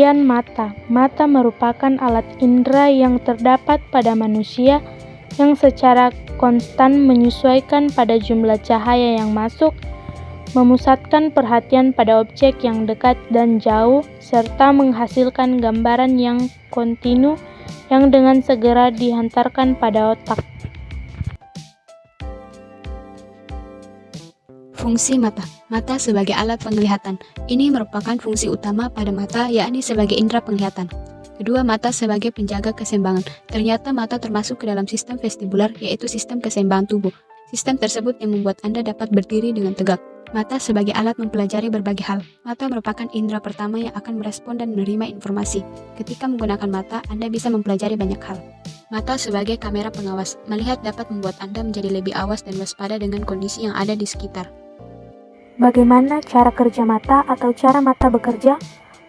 Pengertian mata. Mata merupakan alat indera yang terdapat pada manusia yang secara konstan menyesuaikan pada jumlah cahaya yang masuk, memusatkan perhatian pada objek yang dekat dan jauh, serta menghasilkan gambaran yang kontinu yang dengan segera dihantarkan pada otak. Fungsi mata. Mata sebagai alat penglihatan. Ini merupakan fungsi utama pada mata, yakni sebagai indera penglihatan. Kedua, mata sebagai penjaga keseimbangan. Ternyata mata termasuk ke dalam sistem vestibular, yaitu sistem keseimbangan tubuh. Sistem tersebut yang membuat Anda dapat berdiri dengan tegak. Mata sebagai alat mempelajari berbagai hal. Mata merupakan indera pertama yang akan merespon dan menerima informasi. Ketika menggunakan mata, Anda bisa mempelajari banyak hal. Mata sebagai kamera pengawas. Melihat dapat membuat Anda menjadi lebih awas dan waspada dengan kondisi yang ada di sekitar. Bagaimana cara kerja mata atau cara mata bekerja?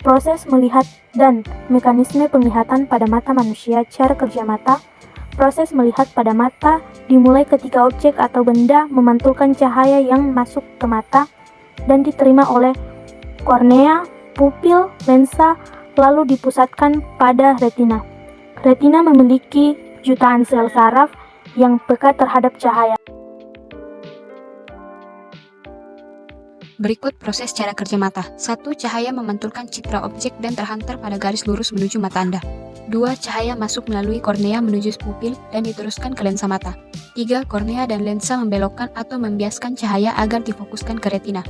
Proses melihat dan mekanisme penglihatan pada mata manusia. Cara kerja mata. Proses melihat pada mata dimulai ketika objek atau benda memantulkan cahaya yang masuk ke mata dan diterima oleh kornea, pupil, lensa, lalu dipusatkan pada retina. Retina memiliki jutaan sel saraf yang peka terhadap cahaya. Berikut proses cara kerja mata. 1. Cahaya memantulkan citra objek dan terhantar pada garis lurus menuju mata Anda. 2. Cahaya masuk melalui kornea menuju pupil dan diteruskan ke lensa mata. 3. Kornea dan lensa membelokkan atau membiaskan cahaya agar difokuskan ke retina.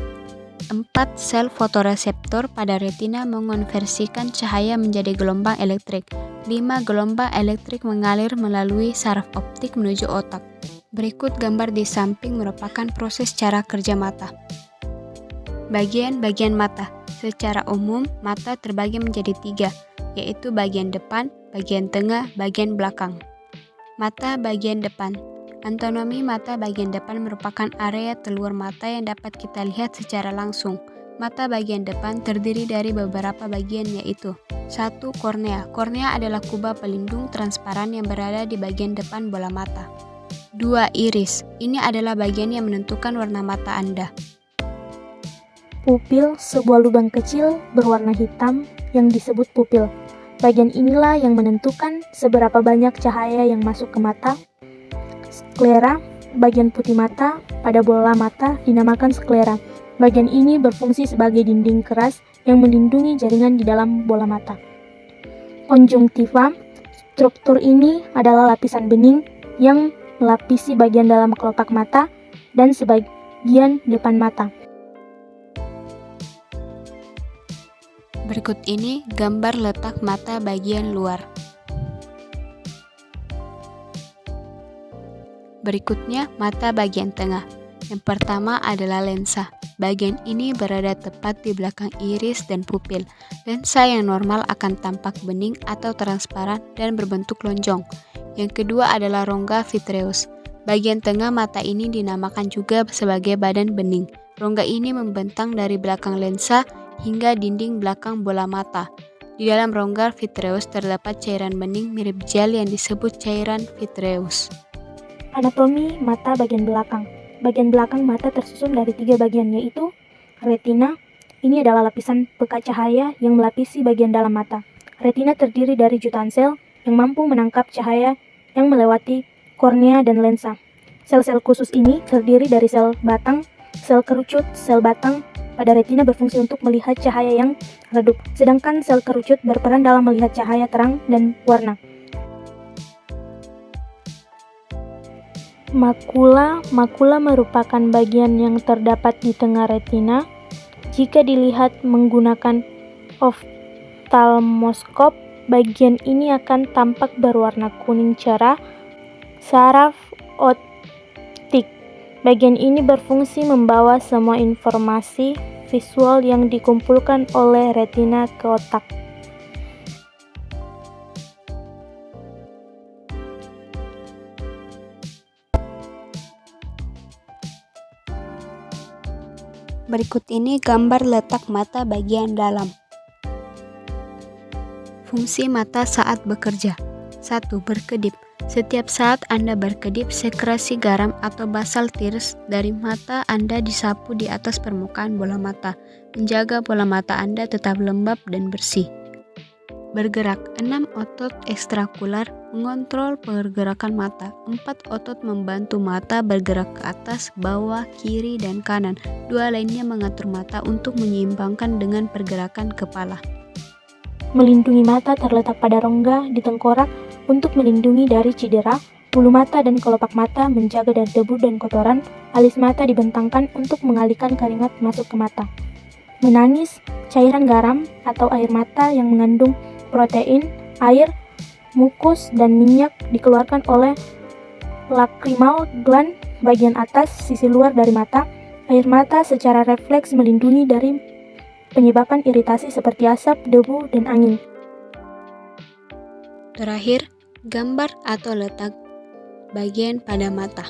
4. Sel fotoreseptor pada retina mengonversikan cahaya menjadi gelombang elektrik. 5. Gelombang elektrik mengalir melalui saraf optik menuju otak. Berikut gambar di samping merupakan proses cara kerja mata. Bagian-bagian mata. Secara umum, mata terbagi menjadi 3, yaitu bagian depan, bagian tengah, bagian belakang. Mata bagian depan. Anatomi mata bagian depan merupakan area telur mata yang dapat kita lihat secara langsung. Mata bagian depan terdiri dari beberapa bagian, yaitu 1. Kornea. Kornea adalah kubah pelindung transparan yang berada di bagian depan bola mata. 2. Iris. Ini adalah bagian yang menentukan warna mata Anda. Pupil, sebuah lubang kecil berwarna hitam yang disebut pupil. Bagian inilah yang menentukan seberapa banyak cahaya yang masuk ke mata. Sklera, bagian putih mata pada bola mata dinamakan sklera. Bagian ini berfungsi sebagai dinding keras yang melindungi jaringan di dalam bola mata. Konjungtiva, struktur ini adalah lapisan bening yang melapisi bagian dalam kelopak mata dan sebagian depan mata. Berikut ini gambar letak mata bagian luar. Berikutnya mata bagian tengah. Yang pertama adalah lensa. Bagian ini berada tepat di belakang iris dan pupil. Lensa yang normal akan tampak bening atau transparan dan berbentuk lonjong. Yang kedua adalah rongga vitreus. Bagian tengah mata ini dinamakan juga sebagai badan bening. Rongga ini membentang dari belakang lensa hingga dinding belakang bola mata. Di dalam rongga vitreus terdapat cairan bening mirip gel yang disebut cairan vitreus. Anatomi mata bagian belakang. Bagian belakang mata tersusun dari 3 bagian, yaitu retina. Ini adalah lapisan peka cahaya yang melapisi bagian dalam mata. Retina terdiri dari jutaan sel yang mampu menangkap cahaya yang melewati kornea dan lensa. Sel-sel khusus ini terdiri dari sel batang, sel kerucut. Sel batang pada retina berfungsi untuk melihat cahaya yang redup, sedangkan sel kerucut berperan dalam melihat cahaya terang dan warna. Makula. Makula merupakan bagian yang terdapat di tengah retina. Jika dilihat menggunakan oftalmoskop, bagian ini akan tampak berwarna kuning cerah. Saraf optik. Bagian ini berfungsi membawa semua informasi visual yang dikumpulkan oleh retina ke otak. Berikut ini gambar letak mata bagian dalam. Fungsi mata saat bekerja. 1. Berkedip. Setiap saat Anda berkedip, sekresi garam atau basal tears dari mata Anda disapu di atas permukaan bola mata, menjaga bola mata Anda tetap lembab dan bersih. Bergerak. 6 otot ekstrakular mengontrol pergerakan mata. 4 otot membantu mata bergerak ke atas, bawah, kiri, dan kanan. 2 lainnya mengatur mata untuk menyeimbangkan dengan pergerakan kepala. Melindungi mata terletak pada rongga di tengkorak untuk melindungi dari cedera. Bulu mata dan kelopak mata menjaga dari debu dan kotoran. Alis mata dibentangkan untuk mengalihkan keringat masuk ke mata. Menangis, cairan garam atau air mata yang mengandung protein, air, mukus, dan minyak dikeluarkan oleh lacrimal gland bagian atas sisi luar dari mata. Air mata secara refleks melindungi dari penyebabkan iritasi seperti asap, debu, dan angin. Terakhir, gambar atau letak bagian pada mata.